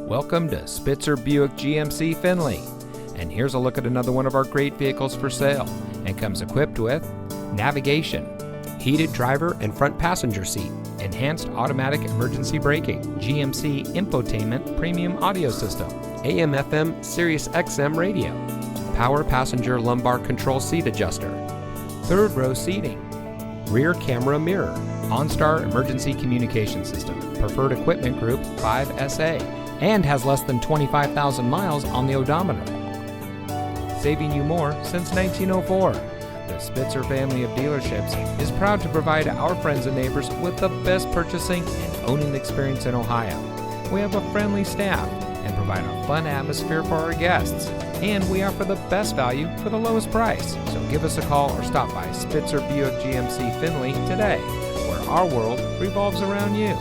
Welcome to Spitzer Buick GMC Findlay. And here's a look at another one of our great vehicles for sale, and comes equipped with navigation, heated driver and front passenger seat, enhanced automatic emergency braking, GMC infotainment premium audio system, AM/FM Sirius XM radio, power passenger lumbar control seat adjuster, third row seating, rear camera mirror, OnStar emergency communication system, preferred equipment group 5SA, and has less than 25,000 miles on the odometer. Saving you more since 1904. The Spitzer family of dealerships is proud to provide our friends and neighbors with the best purchasing and owning experience in Ohio. We have a friendly staff and provide a fun atmosphere for our guests. And we offer the best value for the lowest price. So give us a call or stop by Spitzer Buick GMC Findlay today, where our world revolves around you.